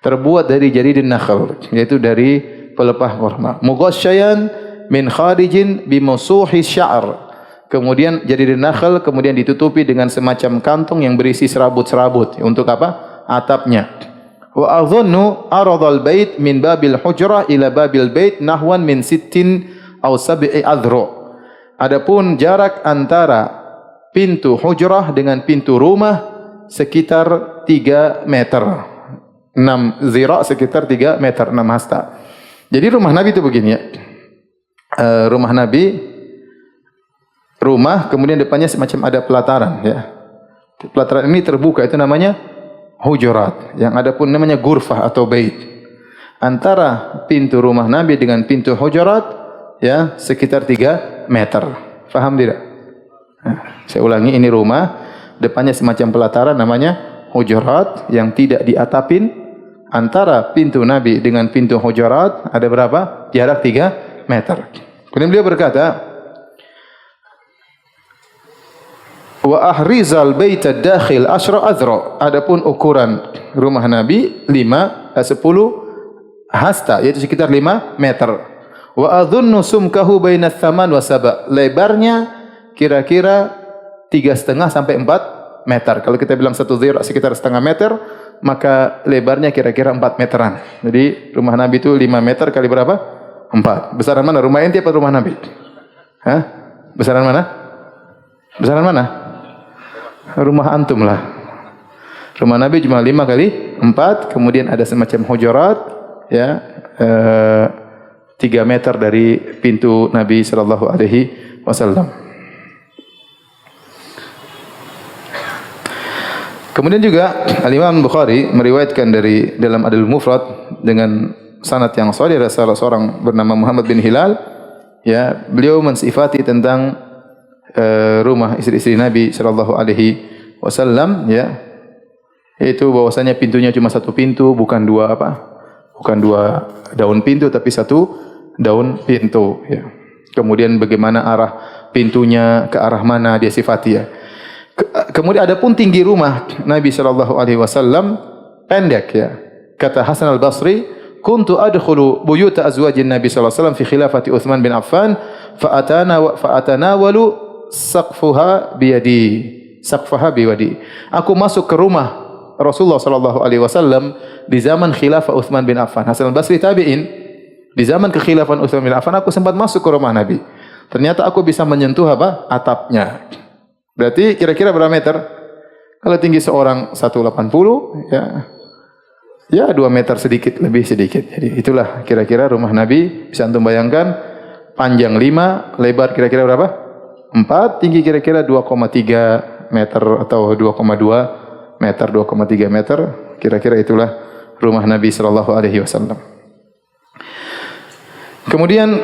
terbuat dari jaridin nakhl, yaitu dari pelepah korma. Mughashshayan min kharijin bimusuhi sya'r. Kemudian jaridin nakhl kemudian ditutupi dengan semacam kantong yang berisi serabut-serabut. Untuk apa? Atapnya. Wa adhunnu aradal bait min babil hujrah ila babil bait nahwan min 60 aw 7 adhru. Adapun jarak antara pintu hujrah dengan pintu rumah sekitar 3 meter. 6 zira sekitar 3 meter, 6 hasta. Jadi rumah Nabi itu begini ya. Rumah kemudian depannya semacam ada pelataran ya. Pelataran ini terbuka, itu namanya hujurat. Yang ada pun namanya ghurfah atau bait. Antara pintu rumah Nabi dengan pintu hujurat ya sekitar 3 meter. Faham tidak? Saya ulangi, ini rumah, depannya semacam pelataran namanya hujurat yang tidak diatapin. Antara pintu Nabi dengan pintu hujurat ada berapa? Jarak 3 meter. Kemudian beliau berkata, wa ahrizal bait ad-dakhil 10 azra. Adapun ukuran rumah Nabi 10 hasta, yaitu sekitar 5 meter. Wa adhunnu sumkahu baina 8 wa 7. Lebarnya kira-kira 3,5 sampai 4 meter. Kalau kita bilang satu zira sekitar setengah meter, maka lebarnya kira-kira 4 meteran. Jadi rumah Nabi itu 5 meter kali berapa? 4. Besaran mana? Rumah ente atau rumah Nabi? Hah? Besaran mana? Besaran mana? Rumah antum lah. Rumah Nabi cuma 5 kali 4, kemudian ada semacam hujurat, ya, 3 meter dari pintu Nabi sallallahu alaihi wasallam. Kemudian juga Al-Imam Bukhari meriwayatkan dari dalam Adul Mufrad dengan sanad yang sahih dari salah seorang bernama Muhammad bin Hilal, ya, beliau mensifati tentang rumah istri-istri Nabi sallallahu alaihi wasallam, ya, yaitu bahwasanya pintunya cuma satu pintu, bukan dua bukan dua daun pintu tapi satu daun pintu, ya. Kemudian bagaimana arah pintunya, ke arah mana dia sifati, ya. Kemudian adapun tinggi rumah Nabi sallallahu alaihi wasallam pendek, ya. Kata Hasan Al-Basri, "Kuntu adkhulu buyuta azwajin Nabi sallallahu alaihi wasallam fi khilafati Utsman bin Affan fa atanawalu saqfaha biwadi." Aku masuk ke rumah Rasulullah sallallahu alaihi wasallam di zaman khilafah Utsman bin Affan. Hasan Al-Basri tabi'in, di zaman kekhilafan Utsman bin Affan aku sempat masuk ke rumah Nabi. Ternyata aku bisa menyentuh atapnya. Berarti kira-kira berapa meter? Kalau tinggi seorang 180, ya. Ya 2 meter sedikit, lebih sedikit. Jadi itulah kira-kira rumah Nabi. Bisa antum bayangkan, panjang 5, lebar kira-kira berapa? 4, tinggi kira-kira 2,3 meter atau 2,2 meter, 2,3 meter. Kira-kira itulah rumah Nabi sallallahu alaihi wasallam. Kemudian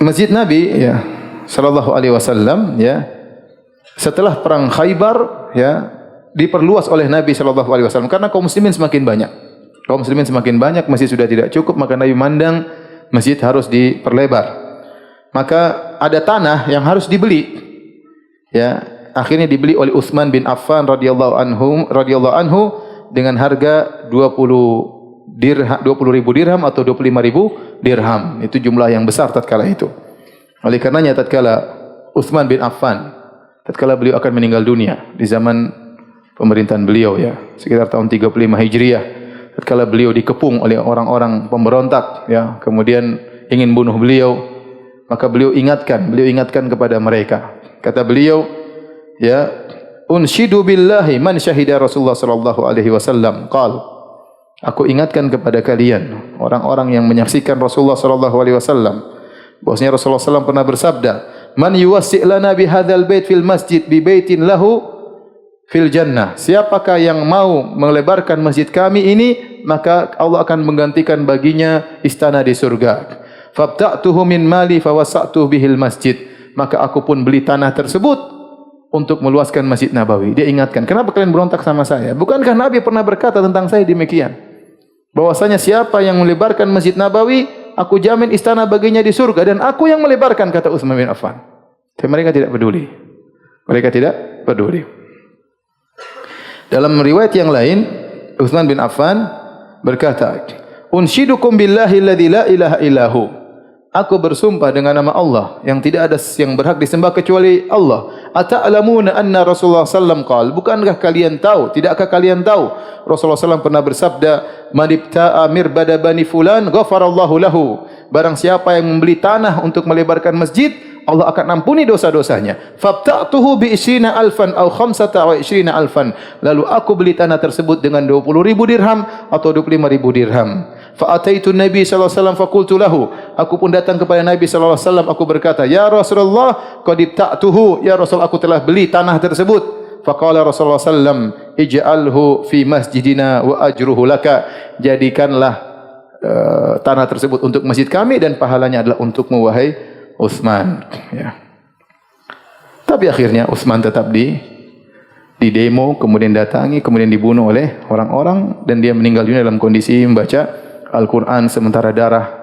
Masjid Nabi, ya, sallallahu alaihi wasallam, ya, setelah perang Khaybar, ya, diperluas oleh Nabi sallallahu alaihi wasallam karena kaum muslimin semakin banyak. Kaum muslimin semakin banyak, masjid sudah tidak cukup, maka Nabi mandang masjid harus diperlebar. Maka ada tanah yang harus dibeli. Ya, akhirnya dibeli oleh Utsman bin Affan radhiyallahu anhu dengan harga 20.000 dirham atau 25.000 dirham. Itu jumlah yang besar tatkala itu. Oleh karenanya tatkala Utsman bin Affan, tatkala beliau akan meninggal dunia di zaman pemerintahan beliau, ya, sekitar tahun 35 Hijriah, tatkala beliau dikepung oleh orang-orang pemberontak, ya, kemudian ingin bunuh beliau, maka beliau ingatkan kepada mereka. Kata beliau, ya, unshidu billahi man syahida Rasulullah sallallahu alaihi wasallam qal. Aku ingatkan kepada kalian orang-orang yang menyaksikan Rasulullah sallallahu alaihi wasallam bahwasanya Rasulullah SAW pernah bersabda, "Man yuwassi' lana bi hadzal bait fil masjid bi baitin lahu fil jannah." Siapakah yang mau melebarkan masjid kami ini, maka Allah akan menggantikan baginya istana di surga. Fabta'tuhu min mali fawasa'tu bihil masjid. Maka aku pun beli tanah tersebut untuk meluaskan Masjid Nabawi. Dia ingatkan, kenapa kalian berontak sama saya? Bukankah Nabi pernah berkata tentang saya demikian? Bahwasanya siapa yang melebarkan Masjid Nabawi, aku jamin istana baginya di surga, dan aku yang melebarkan, kata Utsman bin Affan. Tapi mereka tidak peduli. Mereka tidak peduli. Dalam riwayat yang lain, Utsman bin Affan berkata, "Unshidukum billahi alladzi la ilaha illahu." Aku bersumpah dengan nama Allah yang tidak ada yang berhak disembah kecuali Allah. Ata'lamuna anna Rasulullah sallam qala, bukankah kalian tahu, tidakkah kalian tahu Rasulullah sallam pernah bersabda, "Man ibta'a mirbada bani fulan ghafarallahu lahu." Barang siapa yang membeli tanah untuk melebarkan masjid, Allah akan ampuni dosa-dosanya. Fabta'tuhu bi 20.000 aw 25.000. Lalu aku beli tanah tersebut dengan 20.000 dirham atau 25.000 dirham. Fa ataitu Nabi sallallahu alaihi wasallam fa qultu lahu. Aku pun datang kepada Nabi sallallahu alaihi wasallam, aku berkata, "Ya Rasulullah, qad ibta'tuhu." Ya Rasul, aku telah beli tanah tersebut. Faqala Rasulullah sallallahu alaihi wasallam, "Ij'alhu fi masjidina wa ajruhu laka." Jadikanlah tanah tersebut untuk masjid kami dan pahalanya adalah untukmu wahai Utsman, ya. Tapi akhirnya Utsman tetap di demo, kemudian datangi, kemudian dibunuh oleh orang-orang, dan dia meninggal dunia dalam kondisi membaca Al-Quran sementara darah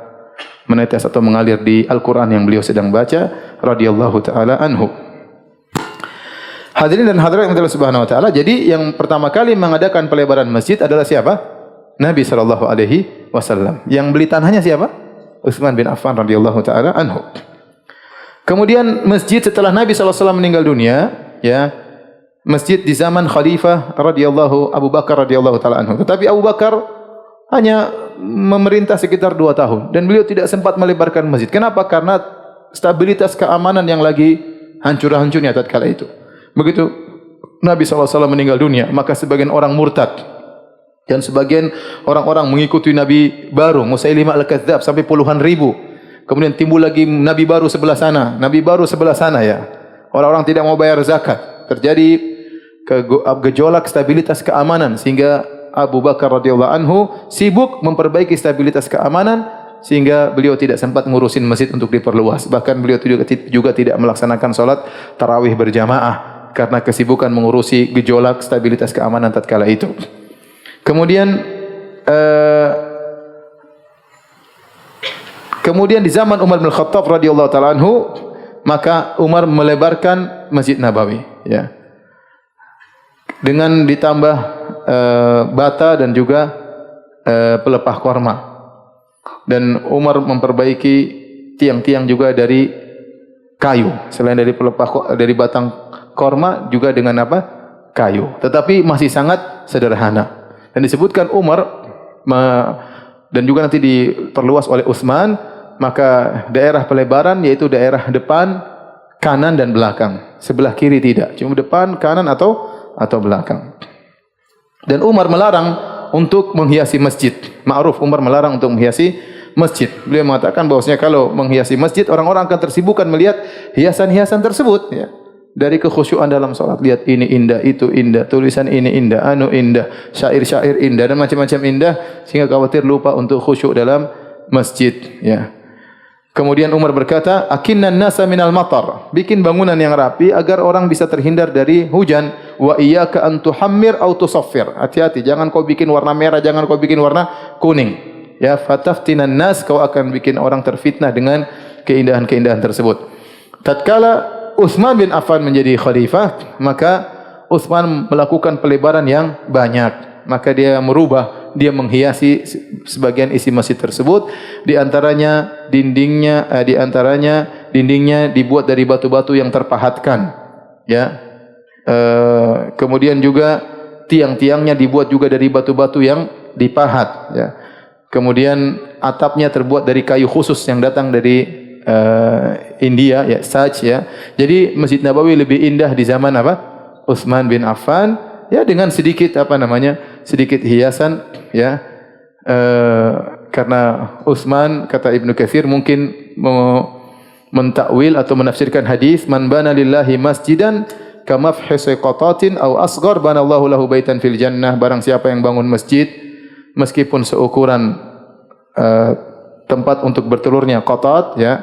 menetes atau mengalir di Al-Quran yang beliau sedang baca, radhiyallahu taala anhu. Hadirin dan hadirat yang Allah Subhanahu wa taala, jadi yang pertama kali mengadakan pelebaran masjid adalah siapa? Nabi sallallahu alaihi wasallam. Yang beli tanahnya siapa? Utsman bin Affan radhiyallahu taala anhu. Kemudian masjid setelah Nabi SAW meninggal dunia, ya, masjid di zaman Khalifah radhiyallahu Abu Bakar radhiyallahu taala anhu. Tetapi Abu Bakar hanya memerintah sekitar 2 tahun dan beliau tidak sempat melebarkan masjid. Kenapa? Karena stabilitas keamanan yang lagi hancur-hancurnya tatkala itu. Begitu Nabi SAW meninggal dunia, maka sebagian orang murtad dan sebagian orang-orang mengikuti Nabi baru, Musailimah al-Kadzdzab, sampai puluhan ribu. Kemudian timbul lagi Nabi baru sebelah sana, Nabi baru sebelah sana, ya. Orang-orang tidak mau bayar zakat. Terjadi gejolak stabilitas keamanan sehingga Abu Bakar radhiyallahu anhu sibuk memperbaiki stabilitas keamanan sehingga beliau tidak sempat ngurusin masjid untuk diperluas. Bahkan beliau juga tidak melaksanakan salat tarawih berjamaah karena kesibukan mengurusi gejolak stabilitas keamanan tatkala itu. Kemudian di zaman Umar bin Khattab radhiyallahu taala anhu, maka Umar melebarkan Masjid Nabawi, ya. Dengan ditambah bata dan juga pelepah korma. Dan Umar memperbaiki tiang-tiang juga dari kayu. Selain dari dari batang korma juga dengan apa? Kayu. Tetapi masih sangat sederhana. Dan disebutkan Umar dan juga nanti diperluas oleh Utsman, maka daerah pelebaran yaitu daerah depan, kanan dan belakang. Sebelah kiri tidak, cuma depan, kanan atau belakang. Dan Umar melarang untuk menghiasi masjid. Ma'ruf, Umar melarang untuk menghiasi masjid. Beliau mengatakan bahwasanya kalau menghiasi masjid, orang-orang akan tersibukkan melihat hiasan-hiasan tersebut, ya. Dari kekhusyuan dalam salat, lihat ini indah, itu indah, tulisan ini indah, anu indah, syair-syair indah dan macam-macam indah sehingga khawatir lupa untuk khusyuk dalam masjid, ya. Kemudian Umar berkata, "Akinnan nasa minal matar." Bikin bangunan yang rapi agar orang bisa terhindar dari hujan. Wa iyyaka an tuhammir aw tusaffir. Hati-hati, jangan kau bikin warna merah, jangan kau bikin warna kuning. Ya, fataftinan nas, kau akan bikin orang terfitnah dengan keindahan-keindahan tersebut. Tatkala Utsman bin Affan menjadi khalifah, maka Utsman melakukan pelebaran yang banyak. Maka dia merubah, dia menghiasi sebagian isi masjid tersebut. Di antaranya dindingnya dibuat dari batu-batu yang terpahatkan, ya. Kemudian juga tiang-tiangnya dibuat juga dari batu-batu yang dipahat, ya. Kemudian atapnya terbuat dari kayu khusus yang datang dari India, ya, saj, ya. Jadi Masjid Nabawi lebih indah di zaman apa? Utsman bin Affan, ya, dengan sedikit sedikit hiasan, ya. Karena Utsman, kata Ibnu Katsir, mungkin mentakwil atau menafsirkan hadis, man bana lillahi masjidan kamafhisi qatatin aw asghar banallahu lahu baitan fil jannah. Barang siapa yang bangun masjid meskipun seukuran tempat untuk bertelurnya qatat, ya,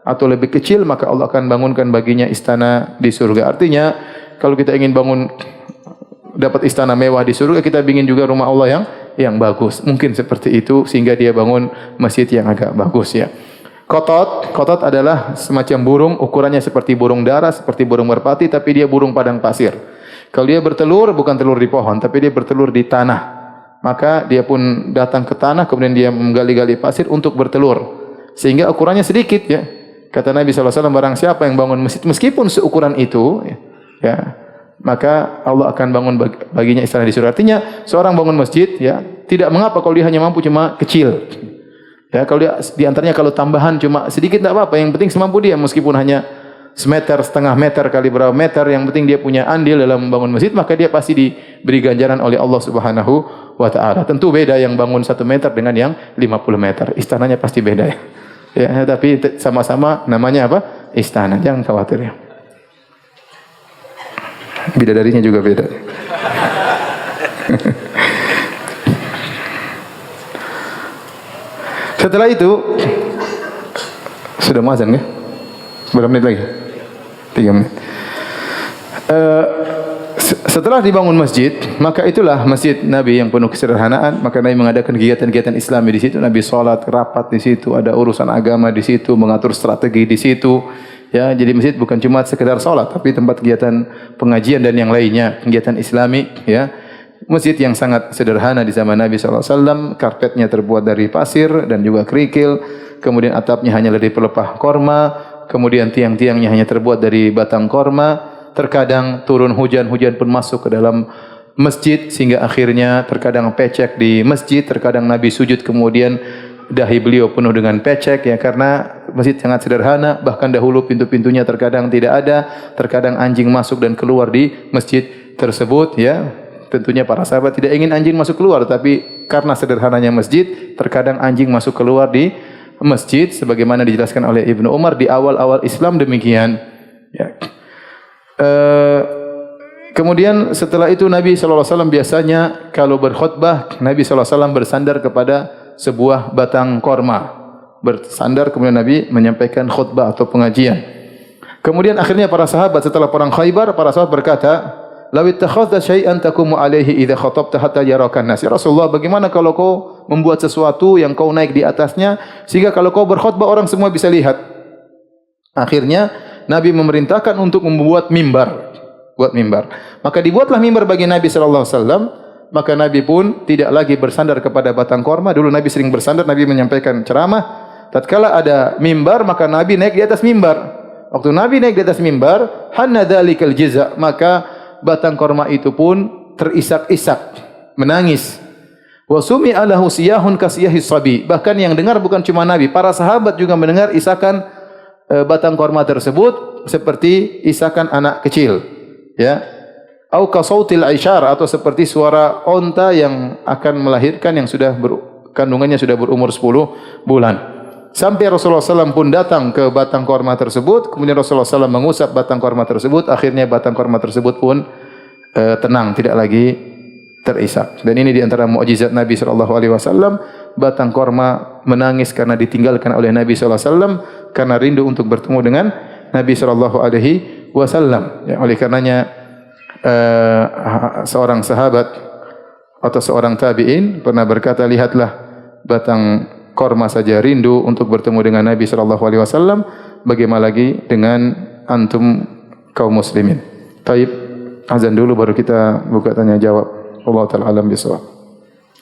atau lebih kecil, maka Allah akan bangunkan baginya istana di surga. Artinya kalau kita ingin dapat istana mewah di surga, kita ingin juga rumah Allah yang bagus. Mungkin seperti itu sehingga dia bangun masjid yang agak bagus, ya. Qatat adalah semacam burung, ukurannya seperti burung dara, seperti burung merpati, tapi dia burung padang pasir. Kalau dia bertelur, bukan telur di pohon, tapi dia bertelur di tanah. Maka dia pun datang ke tanah, kemudian dia menggali-gali pasir untuk bertelur. Sehingga ukurannya sedikit, ya. Kata Nabi SAW, barang siapa yang bangun masjid meskipun seukuran itu, ya, maka Allah akan bangun baginya istana di surga. Artinya seorang bangun masjid, ya, tidak mengapa kalau dia hanya mampu cuma kecil. Ya, kalau dia di antaranya kalau tambahan cuma sedikit tidak apa-apa, yang penting semampu dia, meskipun hanya semeter, setengah meter kali berapa meter, yang penting dia punya andil dalam membangun masjid, maka dia pasti diberi ganjaran oleh Allah Subhanahu wa taala. Tentu beda yang bangun 1 meter dengan yang 50 meter. Istananya pasti beda, ya. Ya, tapi sama-sama namanya apa? Istana. Jangan khawatir, ya. Bidadarinya juga beda. Setelah itu sudah muazan, ya? Berapa menit lagi? 3 menit. Setelah dibangun masjid, maka itulah masjid Nabi yang penuh kesederhanaan. Maka Nabi mengadakan kegiatan-kegiatan Islami di situ. Nabi salat, rapat di situ, ada urusan agama di situ, mengatur strategi di situ. Ya, jadi masjid bukan cuma sekedar salat, tapi tempat kegiatan pengajian dan yang lainnya, kegiatan Islami, ya. Masjid yang sangat sederhana di zaman Nabi SAW, karpetnya terbuat dari pasir dan juga kerikil, kemudian atapnya hanya dari pelepah korma, kemudian tiang-tiangnya hanya terbuat dari batang korma. Terkadang turun hujan pun masuk ke dalam masjid sehingga akhirnya terkadang pecek di masjid, terkadang Nabi sujud kemudian dahi beliau penuh dengan pecek, ya, karena masjid sangat sederhana. Bahkan dahulu pintu-pintunya terkadang tidak ada, terkadang anjing masuk dan keluar di masjid tersebut, ya. Tentunya para sahabat tidak ingin anjing masuk keluar, tapi karena sederhananya masjid, terkadang anjing masuk keluar di masjid sebagaimana dijelaskan oleh Ibnu Umar di awal-awal Islam demikian, ya. Kemudian setelah itu Nabi SAW biasanya kalau berkhutbah, Nabi SAW bersandar kepada sebuah batang korma. Bersandar kemudian Nabi menyampaikan khutbah atau pengajian. Kemudian akhirnya para sahabat setelah perang Khaybar, para sahabat berkata, "Law ittakhadha syai'an taqumu alaihi idza khatabta hatta yarakan nas." Ya Rasulullah, bagaimana kalau kau membuat sesuatu yang kau naik di atasnya sehingga kalau kau berkhutbah orang semua bisa lihat. Akhirnya Nabi memerintahkan untuk membuat mimbar. Buat mimbar. Maka dibuatlah mimbar bagi Nabi sallallahu alaihi wasallam. Maka Nabi pun tidak lagi bersandar kepada batang korma. Dulu Nabi sering bersandar, Nabi menyampaikan ceramah. Tatkala ada mimbar, maka Nabi naik di atas mimbar. Waktu Nabi naik di atas mimbar, hanna dzalikal jaza, maka batang korma itu pun terisak-isak, menangis. Wa sumi'a lahu siyahun kasiyahis sabi. Bahkan yang dengar bukan cuma Nabi, para sahabat juga mendengar isakan batang korma tersebut seperti isakan anak kecil, ya. Au kasautil aisyar, atau seperti suara onta yang akan melahirkan yang sudah kandungannya sudah berumur 10 bulan. Sampai Rasulullah SAW pun datang ke batang korma tersebut, kemudian Rasulullah SAW mengusap batang korma tersebut, akhirnya batang korma tersebut pun tenang, tidak lagi terisak. Dan ini di antara mukjizat Nabi SAW, batang korma menangis karena ditinggalkan oleh Nabi SAW, karena rindu untuk bertemu dengan Nabi SAW. Ya, oleh karenanya seorang sahabat atau seorang tabi'in pernah berkata, lihatlah batang korma saja rindu untuk bertemu dengan Nabi SAW, bagaimana lagi dengan antum kaum muslimin. Taib, azan dulu baru kita buka tanya jawab. Allah Ta'ala alam bisawab.